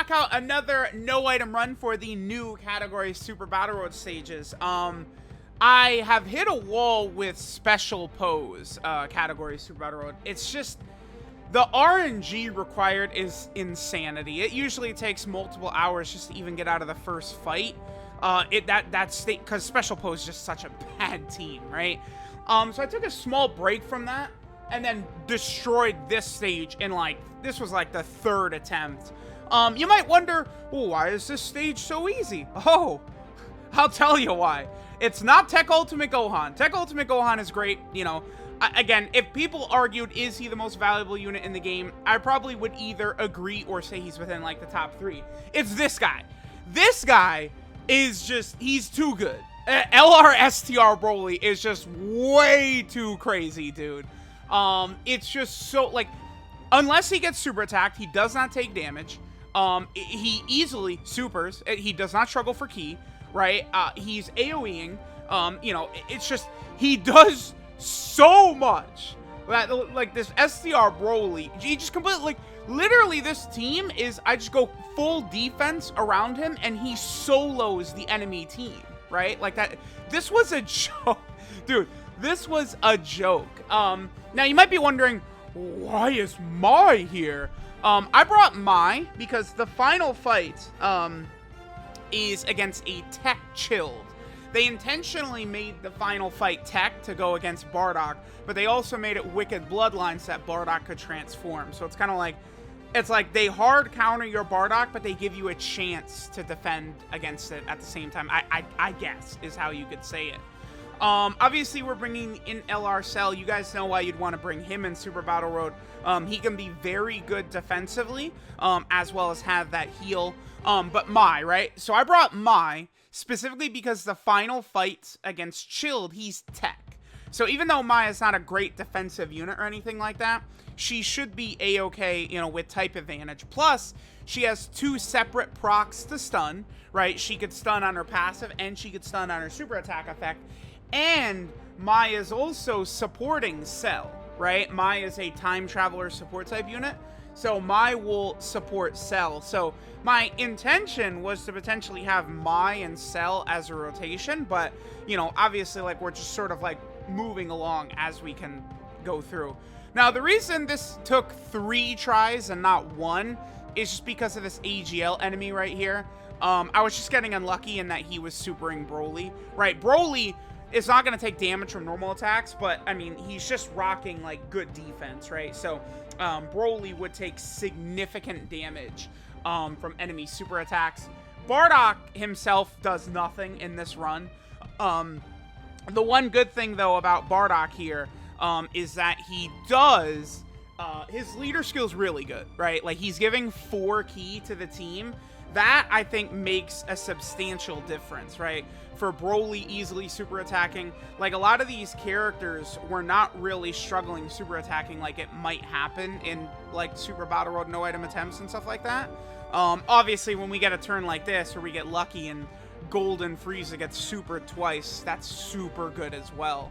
knock out another no item run for the new category Super Battle Road stages. I have hit a wall with special pose category Super Battle Road. It's just the RNG required is insanity. It usually takes multiple hours just to even get out of the first fight. Because special pose is just such a bad team, right? So I took a small break from that and then destroyed this stage in this was like the third attempt. You might wonder, well, why is this stage so easy? Oh, I'll tell you why. It's not Tech Ultimate Gohan. Tech Ultimate Gohan is great, you know. Again, if people argued, is he the most valuable unit in the game, I probably would either agree or say he's within, like, the top 3. It's this guy. This guy is just, he's too good. LRSTR Broly is just way too crazy, dude. It's just so, like, unless he gets super attacked, he does not take damage. He easily supers. He does not struggle for ki, right? He's AoEing. You know, it's just, he does so much that, like, this STR Broly, he just completely, like, literally this team is, I just go full defense around him and he solos the enemy team, right? Like that, this was a joke. Dude, this was a joke. Now you might be wondering, why is Mai here? I brought Mai because the final fight, is against a Tech Chilled. They intentionally made the final fight Tech to go against Bardock, but they also made it Wicked Bloodlines that Bardock could transform. So it's kind of like, it's like they hard counter your Bardock, but they give you a chance to defend against it at the same time. I guess is how you could say it. Obviously, we're bringing in LR Cell. You guys know why you'd want to bring him in Super Battle Road. He can be very good defensively, as well as have that heal. But Mai, right? So I brought Mai specifically because the final fight against Chilled, he's Tech. So even though Mai is not a great defensive unit or anything like that, she should be A-okay, you know, with type advantage. Plus, she has 2 separate procs to stun, right? She could stun on her passive and she could stun on her super attack effect. And Mai is also supporting Cell, right? Mai is a time traveler support type unit. So Mai will support Cell. So my intention was to potentially have Mai and Cell as a rotation, but, you know, obviously, like, we're just sort of, like, moving along as we can go through. Now, the reason this took 3 tries and not 1 is just because of this AGL enemy right here. I was just getting unlucky in that he was supering Broly, right? Broly is not going to take damage from normal attacks, but, I mean, he's just rocking, like, good defense, right? So, Broly would take significant damage from enemy super attacks. Bardock himself does nothing in this run. The one good thing, though, about Bardock here is that he does... his leader skill is really good, right? Like, he's giving 4 ki to the team. That, I think, makes a substantial difference, right? For Broly easily super attacking. Like, a lot of these characters were not really struggling super attacking like it might happen in, like, Super Battle Road no item attempts and stuff like that. Obviously, when we get a turn like this, or we get lucky and Golden Frieza gets supered twice, that's super good as well.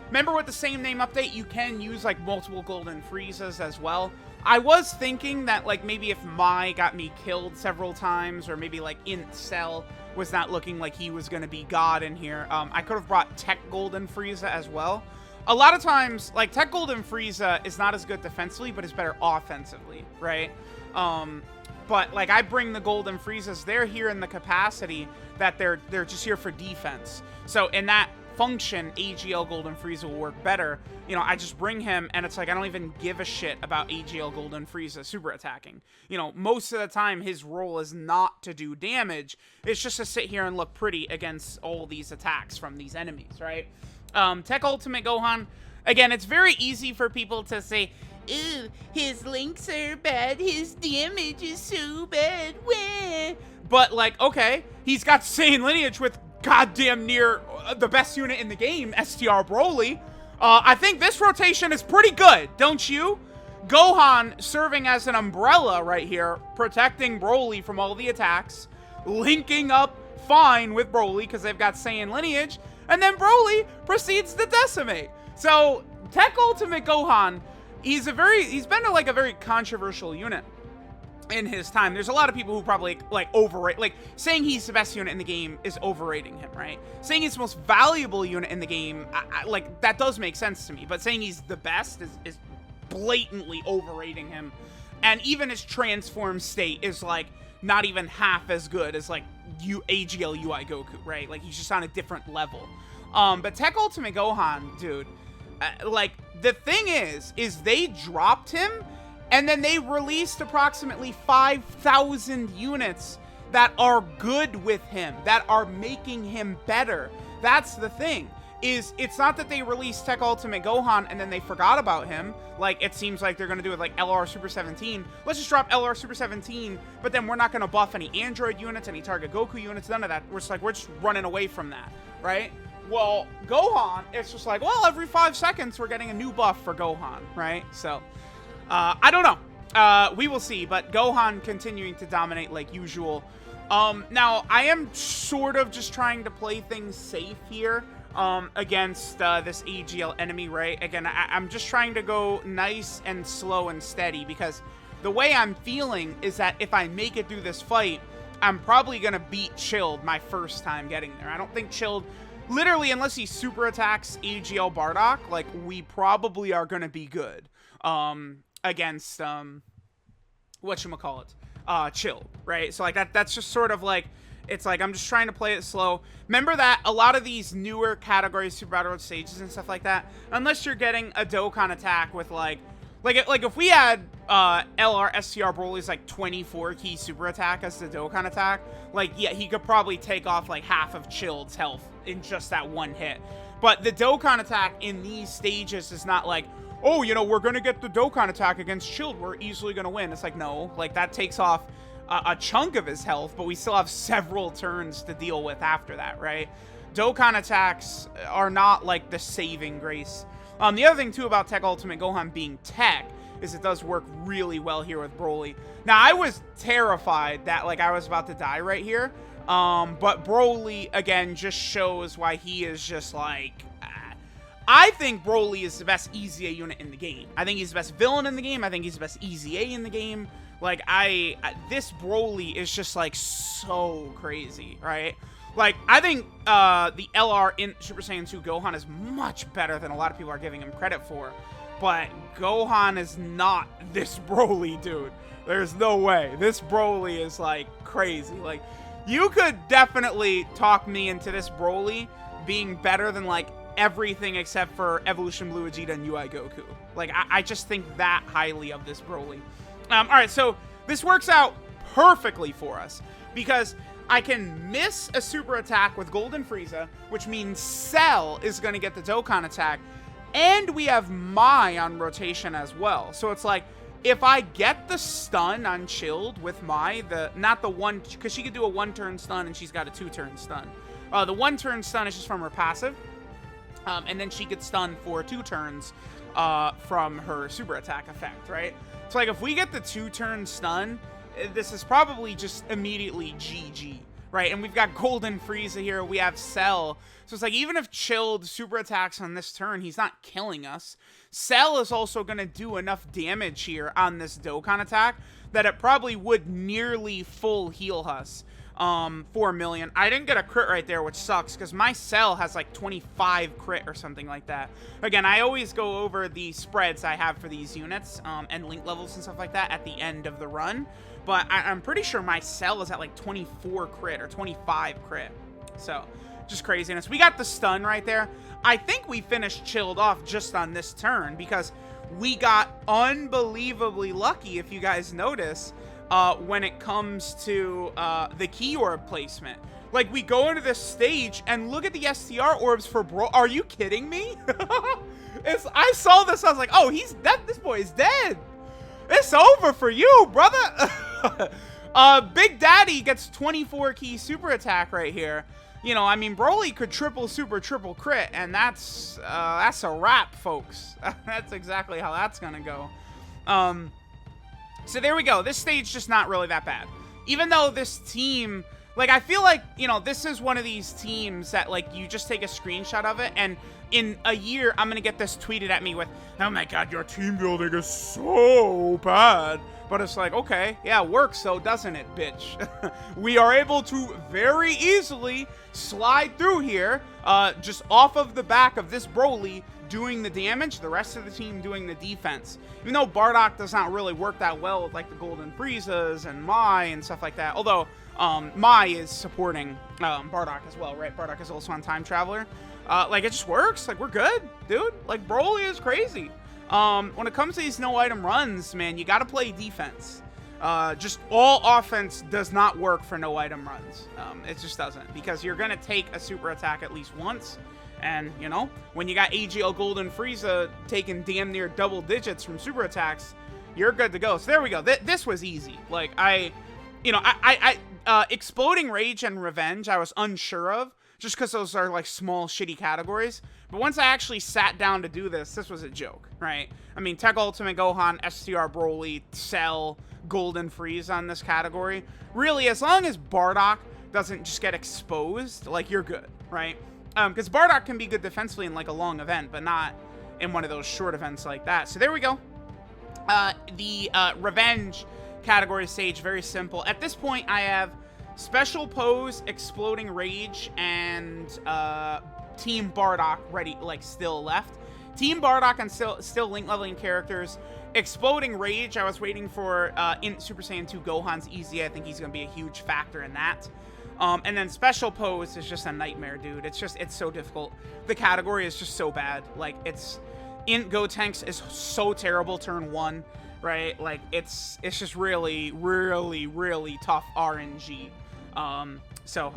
Remember with the same name update, you can use, like, multiple Golden Friezas as well. I was thinking that, like, maybe if Mai got me killed several times, or maybe, like, Int Cell was not looking like he was going to be God in here, I could have brought Tech Golden Frieza as well. A lot of times, like, Tech Golden Frieza is not as good defensively, but is better offensively, right? But, like, I bring the Golden Friezas, they're here in the capacity that they're just here for defense. So, in that function, AGL Golden Frieza will work better. You know, I just bring him, and it's like, I don't even give a shit about AGL Golden Frieza super attacking. You know, most of the time, his role is not to do damage. It's just to sit here and look pretty against all these attacks from these enemies, right? Tech Ultimate Gohan, again, it's very easy for people to say, ooh, his links are bad, his damage is so bad, wah. But, like, okay, he's got Saiyan lineage with goddamn near the best unit in the game, STR Broly. I think this rotation is pretty good, don't you? Gohan serving as an umbrella right here, protecting Broly from all the attacks, linking up fine with Broly because they've got Saiyan lineage, and then Broly proceeds to decimate. So, Tech Ultimate Gohan, he's been like a very controversial unit. in his time. There's a lot of people who probably like overrate, like saying he's the best unit in the game is overrating him, right? Saying he's the most valuable unit in the game, like that does make sense to me, but saying he's the best is blatantly overrating him. And even his transform state is like not even half as good as like AGL UI Goku, right? Like he's just on a different level. But Tech Ultimate Gohan, dude, like the thing is they dropped him and then they released approximately 5,000 units that are good with him, that are making him better. That's the thing. It's not that they released Tech Ultimate Gohan and then they forgot about him, like it seems like they're gonna do with like LR Super 17. Let's just drop LR Super 17, but then we're not gonna buff any Android units, any Target Goku units, none of that. We're just running away from that, right? Well, Gohan, it's just like, well, every 5 seconds we're getting a new buff for Gohan, right? So, I don't know. We will see, but Gohan continuing to dominate like usual. Now, I am sort of just trying to play things safe here. Against this AGL enemy, right? Again, I'm just trying to go nice and slow and steady because the way I'm feeling is that if I make it through this fight, I'm probably going to beat Chilled my first time getting there. I don't think Chilled, literally, unless he super attacks AGL Bardock, like, we probably are going to be good against, whatchamacallit, Chilled, right? So, like, that's just sort of like, it's like, I'm just trying to play it slow. Remember that a lot of these newer categories, Super Battle Road stages and stuff like that, unless you're getting a Dokkan attack with like if we had LR STR Broly's like 24 key super attack as the Dokkan attack, like, yeah, he could probably take off like half of Chilled's health in just that one hit. But the Dokkan attack in these stages is not like, oh, you know, we're going to get the Dokkan attack against Chilled, we're easily going to win. It's like, no, like that takes off a chunk of his health, but we still have several turns to deal with after that, right? Dokkan attacks are not like the saving grace. The other thing too about Tech Ultimate Gohan being tech is it does work really well here with Broly. Now, I was terrified that like I was about to die right here, but Broly again just shows why he is just like, I think Broly is the best EZA unit in the game. I think he's the best villain in the game. I think he's the best EZA in the game. Like, this Broly is just, like, so crazy, right? Like, I think the LR in Super Saiyan 2 Gohan is much better than a lot of people are giving him credit for. But Gohan is not this Broly, dude. There's no way. This Broly is, like, crazy. Like, you could definitely talk me into this Broly being better than, like, everything except for Evolution Blue Vegeta and UI Goku. Like, I just think that highly of this Broly. All right, so this works out perfectly for us because I can miss a super attack with Golden Frieza, which means Cell is going to get the Dokkan attack, and we have Mai on rotation as well. So it's like, if I get the stun on Chilled with Mai, not the one, because she could do a one-turn stun and she's got a two-turn stun. The one-turn stun is just from her passive, and then she gets stunned for 2 turns from her super attack effect, right? So, like, if we get the 2-turn stun, this is probably just immediately GG, right? And we've got Golden Frieza here. We have Cell. So, it's like, even if Chilled super attacks on this turn, he's not killing us. Cell is also going to do enough damage here on this Dokkan attack that it probably would nearly full heal us. 4 million. I didn't get a crit right there, which sucks, because my Cell has like 25 crit or something like that. Again, I always go over the spreads I have for these units, and link levels and stuff like that at the end of the run, but I'm pretty sure my Cell is at like 24 crit or 25 crit. So, just craziness. We got the stun right there. I think we finished Chilled off just on this turn, because we got unbelievably lucky, if you guys notice, when it comes to the key orb placement. Like, we go into this stage and look at the STR orbs for Bro. Are you kidding me? I saw this, I was like, oh, he's dead. This boy is dead. It's over for you, brother. Big Daddy gets 24 key super attack right here. You know, I mean, Broly could triple super, triple crit, and that's a wrap, folks. That's exactly how that's gonna go. So there we go. This stage just not really that bad. Even though this team, like, I feel like, you know, this is one of these teams that, like, you just take a screenshot of it, and in a year, I'm going to get this tweeted at me with, oh my god, your team building is so bad. But it's like, okay, yeah, it works though, doesn't it, bitch? We are able to very easily slide through here, just off of the back of this Broly doing the damage, the rest of the team doing the defense. Even though Bardock does not really work that well with like the Golden Friezas and Mai and stuff like that. Although Mai is supporting Bardock as well, right? Bardock is also on Time Traveler. Like, it just works. Like, we're good, dude. Like, Broly is crazy. When it comes to these no item runs, man, you gotta play defense. Just all offense does not work for no item runs. It just doesn't, because you're gonna take a super attack at least once, and you know, when you got AGL Golden Frieza taking damn near double digits from super attacks, you're good to go. So there we go. This was easy. Like, Exploding Rage and Revenge, I was unsure of, just because those are like small shitty categories. But once I actually sat down to do this was a joke, right? I mean, Tech Ultimate Gohan, STR Broly, Cell, Golden Frieza on this category. Really, as long as Bardock doesn't just get exposed, like, you're good, right? Because Bardock can be good defensively in like a long event, but not in one of those short events like that. So there we go. The Revenge category stage, very simple. At this point, I have Special Pose, Exploding Rage, and Team Bardock ready, like, still left. Team Bardock and still link leveling characters. Exploding Rage, I was waiting for in Super Saiyan 2 Gohan's easy. I think he's going to be a huge factor in that. And then Special Pose is just a nightmare, dude. It's so difficult. The category is just so bad. Like, Int Gotenks is so terrible turn 1, right? Like, it's just really, really, really tough RNG. So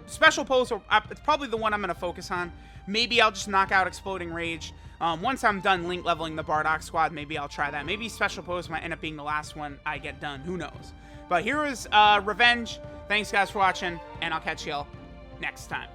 Special Pose, it's probably the one I'm going to focus on. Maybe I'll just knock out Exploding Rage. Once I'm done link leveling the Bardock squad, maybe I'll try that. Maybe Special Pose might end up being the last one I get done. Who knows? But here is Revenge. Thanks, guys, for watching, and I'll catch y'all next time.